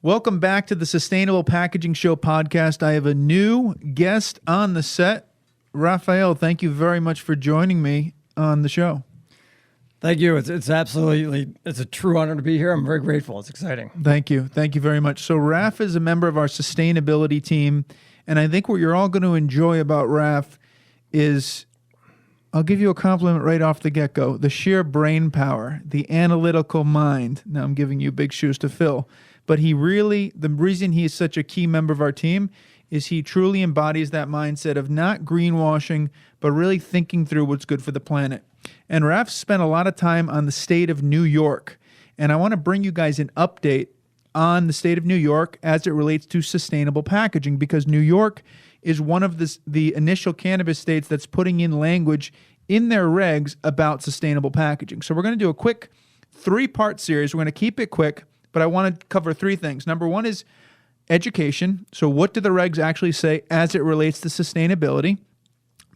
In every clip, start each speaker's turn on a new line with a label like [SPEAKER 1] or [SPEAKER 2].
[SPEAKER 1] Welcome back to the Sustainable Packaging Show podcast. I have a new guest on the set. Raphael, thank you very much for joining me on the show.
[SPEAKER 2] Thank you. It's a true honor to be here. I'm very grateful. It's exciting.
[SPEAKER 1] Thank you. Thank you very much. So Raph is a member of our sustainability team, and I think what you're all going to enjoy about Raph is, I'll give you a compliment right off the get-go, the sheer brain power, the analytical mind. Now I'm giving you big shoes to fill. But the reason he is such a key member of our team is he truly embodies that mindset of not greenwashing, but really thinking through what's good for the planet. And Raph spent a lot of time on the state of New York. And I want to bring you guys an update on the state of New York as it relates to sustainable packaging, because New York is one of the initial cannabis states that's putting in language in their regs about sustainable packaging. So we're going to do a quick 3-part series. We're going to keep it quick, but I want to cover 3 things. Number 1 is education. So what do the regs actually say as it relates to sustainability?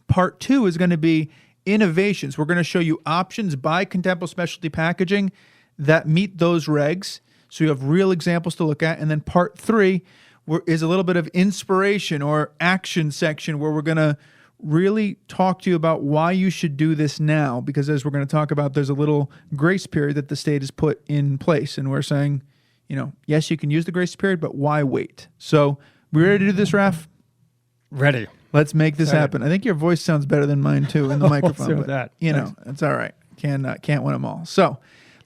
[SPEAKER 1] Part 2 is going to be innovations. We're going to show you options by Contempo Specialty Packaging that meet those regs. So you have real examples to look at. And then part 3 is a little bit of inspiration or action section where we're going to really talk to you about why you should do this now, because as we're going to talk about, there's a little grace period that the state has put in place, and we're saying, yes, you can use the grace period, but why wait? So we ready to do this, Raph?
[SPEAKER 2] Ready.
[SPEAKER 1] Let's make this happen. I think your voice sounds better than mine too in the microphone.
[SPEAKER 2] Let's do that.
[SPEAKER 1] It's all right. Can't win them all. So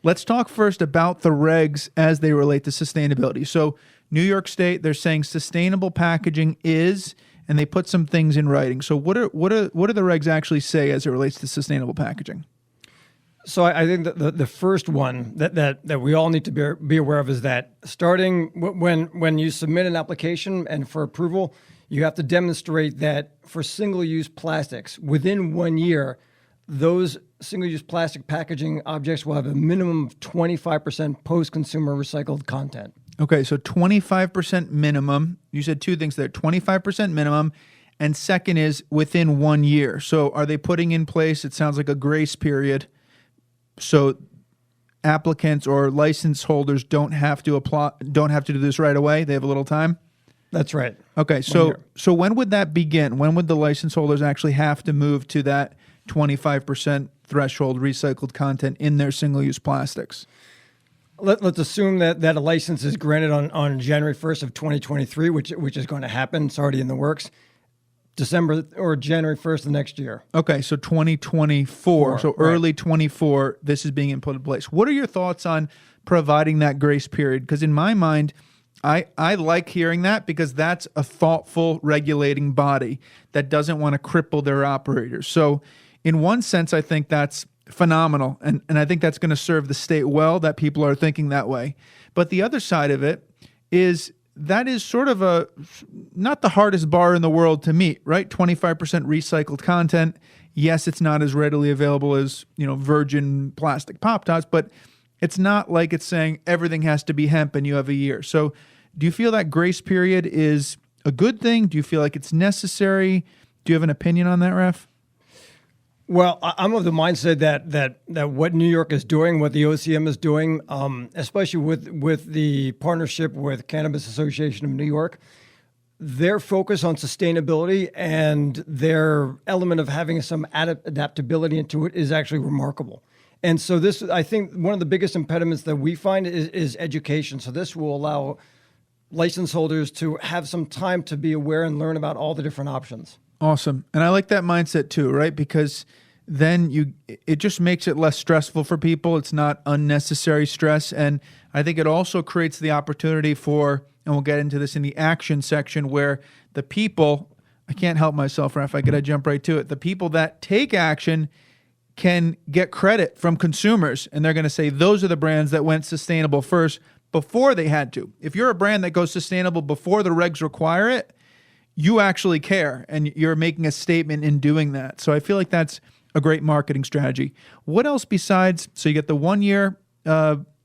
[SPEAKER 1] let's talk first about the regs as they relate to sustainability. So New York State, they're saying sustainable packaging is, and they put some things in writing. So what do the regs actually say as it relates to sustainable packaging?
[SPEAKER 2] So I think that the first one that we all need to be aware of is that starting when you submit an application and for approval, you have to demonstrate that for single-use plastics, within 1 year, those single-use plastic packaging objects will have a minimum of 25% post-consumer recycled content.
[SPEAKER 1] Okay, so 25% minimum. You said 2 things there, 25% minimum, and second is within 1 year. So are they putting in place, it sounds like a grace period, so applicants or license holders don't have to do this right away? They have a little time?
[SPEAKER 2] That's right.
[SPEAKER 1] Okay, so when would that begin? When would the license holders actually have to move to that 25% threshold recycled content in their single-use plastics?
[SPEAKER 2] Let's assume that a license is granted on January 1st of 2023, which is going to happen. It's already in the works. December or January 1st of next year. Okay, so 2024. So early 24, this is being put in place. What are your thoughts on providing that grace period? Because in my mind, I like hearing that, because that's a thoughtful regulating body that doesn't want to cripple their operators. So in one sense, I think that's phenomenal. And I think that's going to serve the state well, that people are thinking that way. But the other side of it is that is sort of not the hardest bar in the world to meet, right? 25% recycled content. Yes, it's not as readily available as, virgin plastic Pop-Tarts, but it's not like it's saying everything has to be hemp and you have a year. So do you feel that grace period is a good thing? Do you feel like it's necessary? Do you have an opinion on that, Raph? Well, I'm of the mindset that what New York is doing, what the OCM is doing, especially with the partnership with Cannabis Association of New York, their focus on sustainability and their element of having some adaptability into it is actually remarkable. And so this, I think, one of the biggest impediments that we find is education. So this will allow license holders to have some time to be aware and learn about all the different options.
[SPEAKER 1] Awesome. And I like that mindset too, right? Because then it just makes it less stressful for people. It's not unnecessary stress. And I think it also creates the opportunity for, and we'll get into this in the action section, where the people, I can't help myself, Raph, I gotta jump right to it. The people that take action can get credit from consumers, and they're going to say those are the brands that went sustainable first before they had to. If you're a brand that goes sustainable before the regs require it, you actually care, and you're making a statement in doing that. So I feel like that's a great marketing strategy. What else besides, so you get the 1 year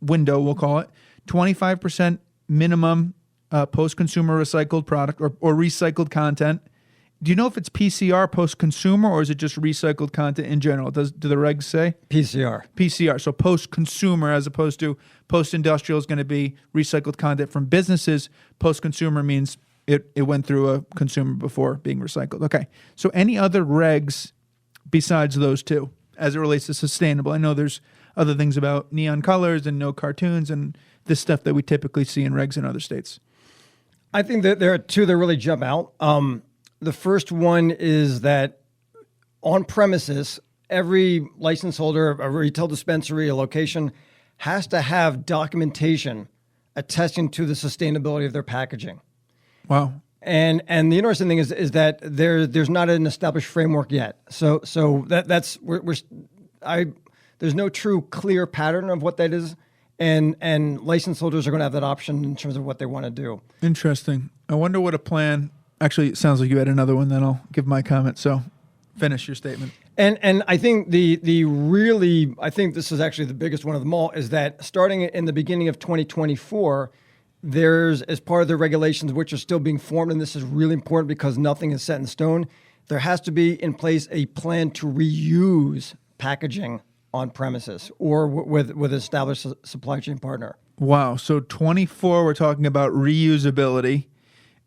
[SPEAKER 1] window, we'll call it, 25% minimum post-consumer recycled product or recycled content. Do you know if it's PCR post-consumer or is it just recycled content in general? Do the regs say?
[SPEAKER 2] PCR.
[SPEAKER 1] PCR. So post-consumer as opposed to post-industrial is going to be recycled content from businesses. Post-consumer means it went through a consumer before being recycled. Okay. So any other regs besides those two as it relates to sustainable? I know there's other things about neon colors and no cartoons and this stuff that we typically see in regs in other states.
[SPEAKER 2] I think that there are two that really jump out. The first one is that on premises, every license holder, a retail dispensary, a location has to have documentation attesting to the sustainability of their packaging.
[SPEAKER 1] Wow.
[SPEAKER 2] And the interesting thing is that there's not an established framework yet. So there's no true clear pattern of what that is. And license holders are going to have that option in terms of what they want to do. Interesting.
[SPEAKER 1] I wonder what a plan. Actually, it sounds like you had another one. Then I'll give my comment. So, finish your statement.
[SPEAKER 2] And I think I think this is actually the biggest one of them all is that starting in the beginning of 2024, there's as part of the regulations which are still being formed, and this is really important because nothing is set in stone. There has to be in place a plan to reuse packaging on premises or with an established supply chain partner.
[SPEAKER 1] Wow. So 24, we're talking about reusability.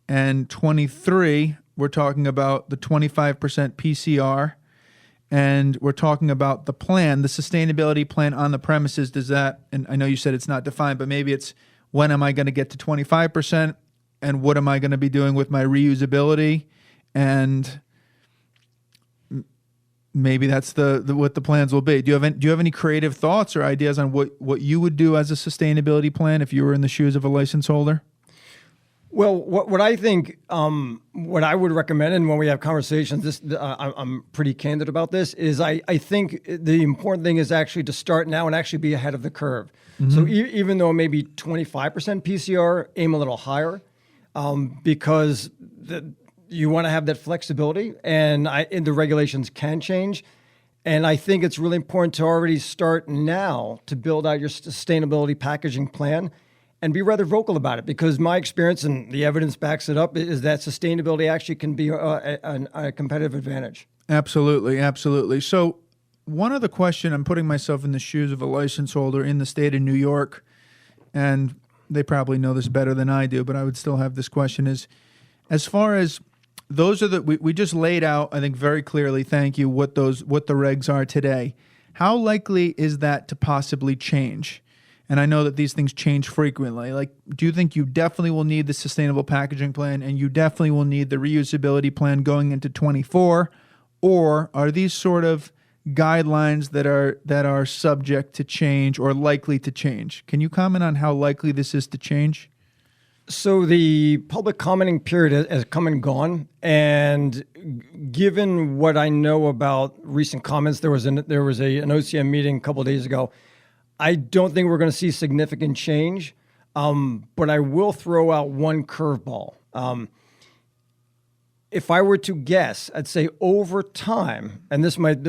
[SPEAKER 1] And 23, we're talking about the 25% PCR. And we're talking about the plan, the sustainability plan on the premises. Does that, and I know you said it's not defined, but maybe it's when am I going to get to 25%? And what am I going to be doing with my reusability? And maybe that's the what the plans will be. Do you have any creative thoughts or ideas on what you would do as a sustainability plan if you were in the shoes of a license holder?
[SPEAKER 2] Well, what I think, what I would recommend, and when we have conversations, I'm pretty candid about this, is I think the important thing is actually to start now and actually be ahead of the curve. Mm-hmm. So even though maybe 25% PCR, aim a little higher, because you want to have that flexibility, and the regulations can change. And I think it's really important to already start now to build out your sustainability packaging plan and be rather vocal about it, because my experience, and the evidence backs it up, is that sustainability actually can be a competitive advantage.
[SPEAKER 1] Absolutely, absolutely. So one other question, I'm putting myself in the shoes of a license holder in the state of New York, and they probably know this better than I do, but I would still have this question, is as far as those are we just laid out, I think very clearly, thank you, what the regs are today. How likely is that to possibly change? And I know that these things change frequently. Like, do you think you definitely will need the sustainable packaging plan and you definitely will need the reusability plan going into 24? Or are these sort of guidelines that are subject to change or likely to change? Can you comment on how likely this is to change?
[SPEAKER 2] So the public commenting period has come and gone, and given what I know about recent comments, there was an OCM meeting a couple of days ago. I don't think we're going to see significant change, but I will throw out one curveball. If I were to guess, I'd say over time, and this might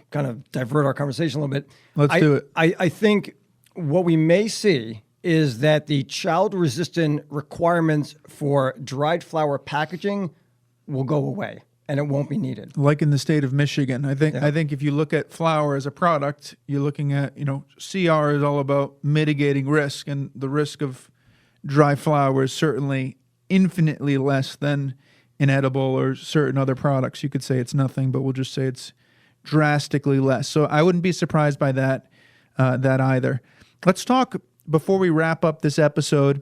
[SPEAKER 2] kind of divert our conversation a little bit.
[SPEAKER 1] Let's do it.
[SPEAKER 2] I think what we may see is that the child-resistant requirements for dried flower packaging will go away, and it won't be needed.
[SPEAKER 1] Like in the state of Michigan. I think if you look at flour as a product, you're looking at, CR is all about mitigating risk, and the risk of dry flour is certainly infinitely less than inedible or certain other products. You could say it's nothing, but we'll just say it's drastically less. So I wouldn't be surprised by that either. Let's talk, before we wrap up this episode,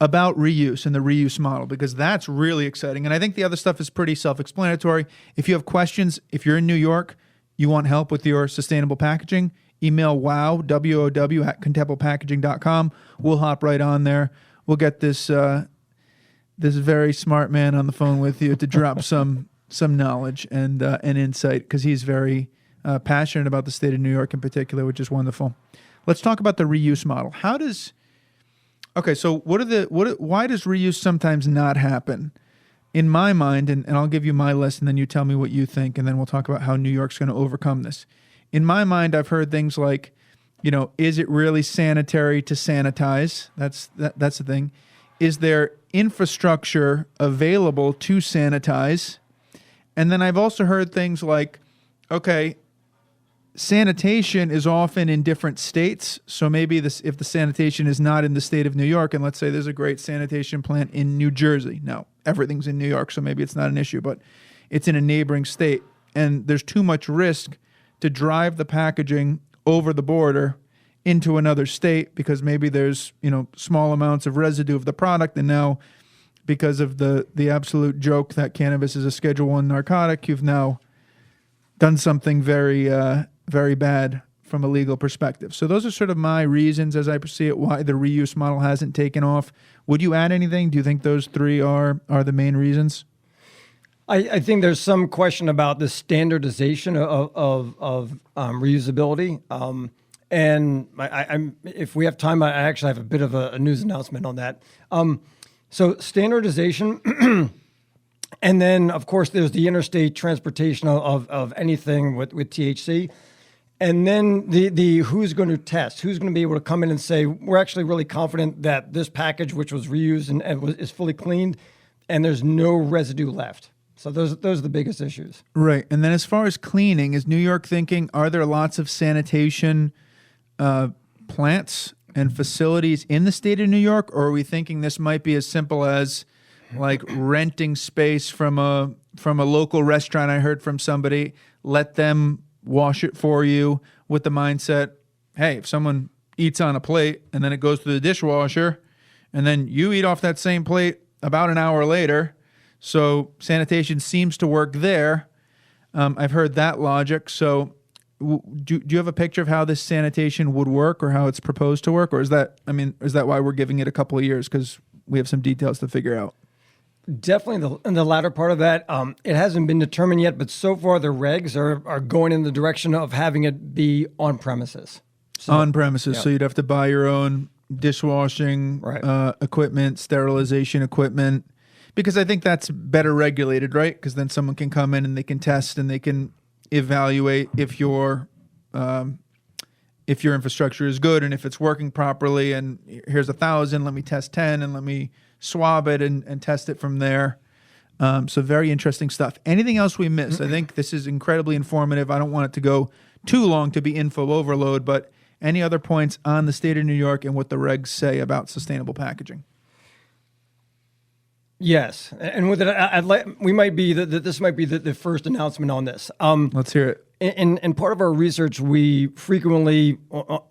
[SPEAKER 1] about reuse and the reuse model, because that's really exciting. And I think the other stuff is pretty self-explanatory. If you have questions, if you're in New York, you want help with your sustainable packaging, email WOW at contemplepackaging.com. We'll hop right on there. We'll get this very smart man on the phone with you to drop some knowledge and insight, because he's very passionate about the state of New York in particular, which is wonderful. Let's talk about the reuse model. Why does reuse sometimes not happen? In my mind, and I'll give you my list and then you tell me what you think, and then we'll talk about how New York's going to overcome this. In my mind, I've heard things like, is it really sanitary to sanitize? That's the thing. Is there infrastructure available to sanitize? And then I've also heard things like, okay, sanitation is often in different states. So maybe if the sanitation is not in the state of New York, and let's say there's a great sanitation plant in New Jersey. Now, everything's in New York, so maybe it's not an issue, but it's in a neighboring state. And there's too much risk to drive the packaging over the border into another state because maybe there's, small amounts of residue of the product. And now, because of the absolute joke that cannabis is a Schedule I narcotic, you've now done something very, very bad from a legal perspective. So those are sort of my reasons as I see it why the reuse model hasn't taken off. Would you add anything? Do you think those three are the main reasons?
[SPEAKER 2] I think there's some question about the standardization of reusability. And if we have time, I actually have a bit of a news announcement on that. So standardization, and then, of course, there's the interstate transportation of anything with THC. And then the who's going to test, who's going to be able to come in and say, we're actually really confident that this package, which was reused is fully cleaned, and there's no residue left. So those are the biggest issues.
[SPEAKER 1] Right. And then as far as cleaning, is New York thinking, are there lots of sanitation plants and facilities in the state of New York? Or are we thinking this might be as simple as like renting space from a local restaurant? I heard from somebody, let them wash it for you with the mindset, hey, if someone eats on a plate and then it goes to the dishwasher and then you eat off that same plate about an hour later, so sanitation seems to work there. I've heard that logic. So do you have a picture of how this sanitation would work or how it's proposed to work? Or is that why we're giving it a couple of years? Because we have some details to figure out.
[SPEAKER 2] Definitely in the latter part of that. It hasn't been determined yet, but so far the regs are going in the direction of having it be on premises.
[SPEAKER 1] On premises. Yeah. So you'd have to buy your own dishwashing equipment, sterilization equipment. Because I think that's better regulated, right? Because then someone can come in and they can test and they can evaluate if your infrastructure is good and if it's working properly. And here's 1,000, let me test 10 and let me swab it and test it from there. So very interesting stuff. Anything else we missed? I think this is incredibly informative. I don't want it to go too long to be info overload, but any other points on the state of New York and what the regs say about sustainable packaging?
[SPEAKER 2] Yes, and with it, we might be this might be the first announcement on this.
[SPEAKER 1] Let's hear it.
[SPEAKER 2] In part of our research, we frequently,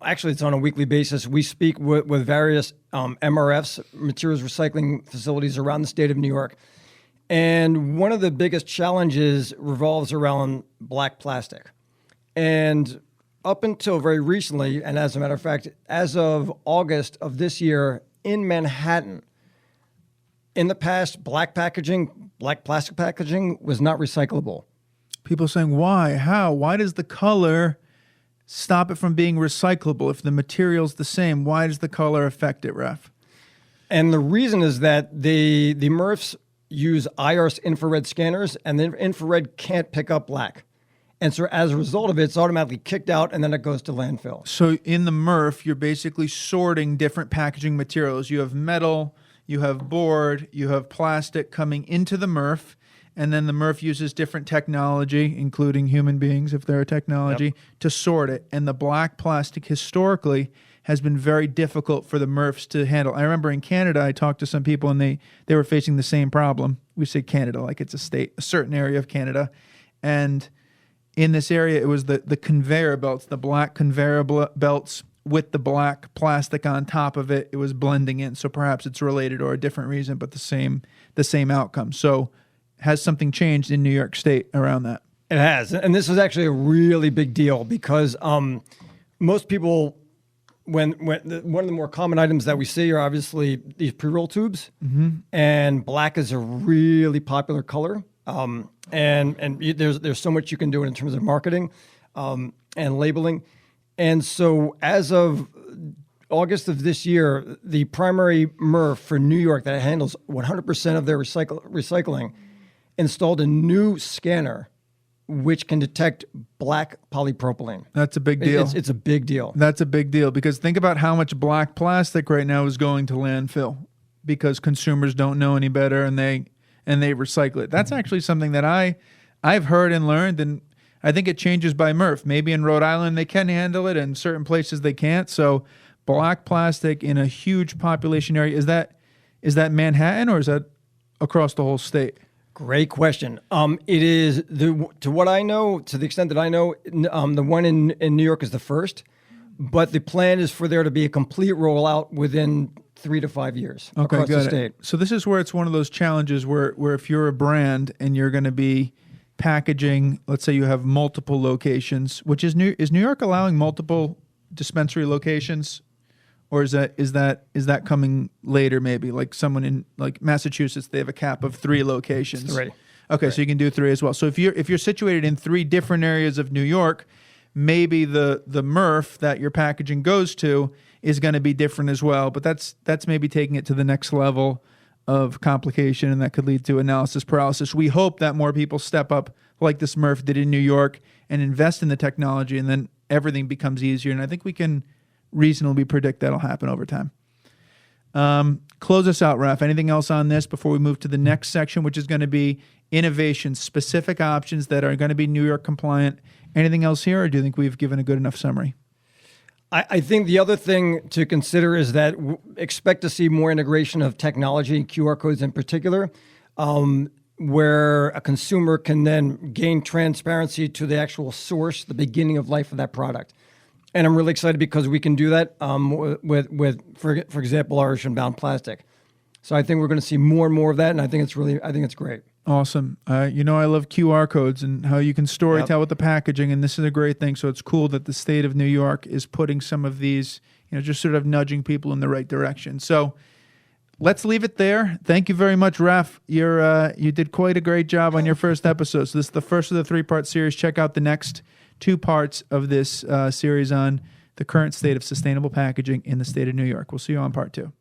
[SPEAKER 2] actually, it's on a weekly basis. We speak with various MRFs, materials recycling facilities around the state of New York, and one of the biggest challenges revolves around black plastic. And up until very recently, and as a matter of fact, as of August of this year in Manhattan. In the past, black plastic packaging was not recyclable.
[SPEAKER 1] People saying, why? How? Why does the color stop it from being recyclable? If the material's the same, why does the color affect it, Raf?
[SPEAKER 2] And the reason is that the MRFs use IRS infrared scanners, and the infrared can't pick up black. And so as a result of it, it's automatically kicked out, and then it goes to landfill.
[SPEAKER 1] So in the MRF, you're basically sorting different packaging materials. You have metal, you have board, you have plastic coming into the MRF, and then the MRF uses different technology, including human beings, if they're a technology, to sort it. And the black plastic historically has been very difficult for the MRFs to handle. I remember in Canada, I talked to some people, and they were facing the same problem. We say Canada like it's a state, a certain area of Canada. And in this area, it was the conveyor belts, the black conveyor belts, with the black plastic on top of it, it was blending in. So perhaps it's related or a different reason, but the same outcome. So has something changed in New York State around that?
[SPEAKER 2] It has. And this is actually a really big deal because most people, when one of the more common items that we see are obviously these pre-roll tubes. Mm-hmm. And black is a really popular color. And there's so much you can do in terms of marketing and labeling. And so as of August of this year, the primary MRF for New York that handles 100% of their recycling installed a new scanner which can detect black polypropylene.
[SPEAKER 1] That's a big deal.
[SPEAKER 2] It's a big deal.
[SPEAKER 1] That's a big deal because think about how much black plastic right now is going to landfill because consumers don't know any better and they recycle it. That's actually something that I I've heard and learned, and I think it changes by MRF. Maybe in Rhode Island they can handle it, and certain places they can't. So black plastic in a huge population area, is that Manhattan or is that across the whole state?
[SPEAKER 2] Great question. It is, to what I know, to the extent that I know, the one in New York is the first, but the plan is for there to be a complete rollout within 3 to 5 years across the state.
[SPEAKER 1] So this is where it's one of those challenges where if you're a brand and you're going to be packaging, let's say you have multiple locations, which is New York allowing multiple dispensary locations? Or is that coming later? Maybe like someone in like Massachusetts, they have a cap of 3 locations.
[SPEAKER 2] It's 3.
[SPEAKER 1] Okay, so you can do 3 as well. So if you're situated in 3 different areas of New York, maybe the MRF that your packaging goes to is going to be different as well. But that's maybe taking it to the next level of complication, and that could lead to analysis paralysis. We hope that more people step up like this MRF did in New York and invest in the technology, and then everything becomes easier. And I think we can reasonably predict that'll happen over time. Close us out, Raf. Anything else on this before we move to the next section, which is going to be innovation, specific options that are going to be New York compliant? Anything else here, or do you think we've given a good enough summary?
[SPEAKER 2] I think the other thing to consider is that expect to see more integration of technology, QR codes in particular, where a consumer can then gain transparency to the actual source, the beginning of life of that product. And I'm really excited because we can do that with for example, our ocean-bound plastic. So I think we're going to see more and more of that, and I think it's great.
[SPEAKER 1] Awesome. I love QR codes and how you can storytell with the packaging, and this is a great thing. So it's cool that the state of New York is putting some of these, just sort of nudging people in the right direction. So let's leave it there. Thank you very much, Raf. You did quite a great job on your first episode. So this is the first of the 3-part series. Check out the next 2 parts of this series on the current state of sustainable packaging in the state of New York. We'll see you on part 2.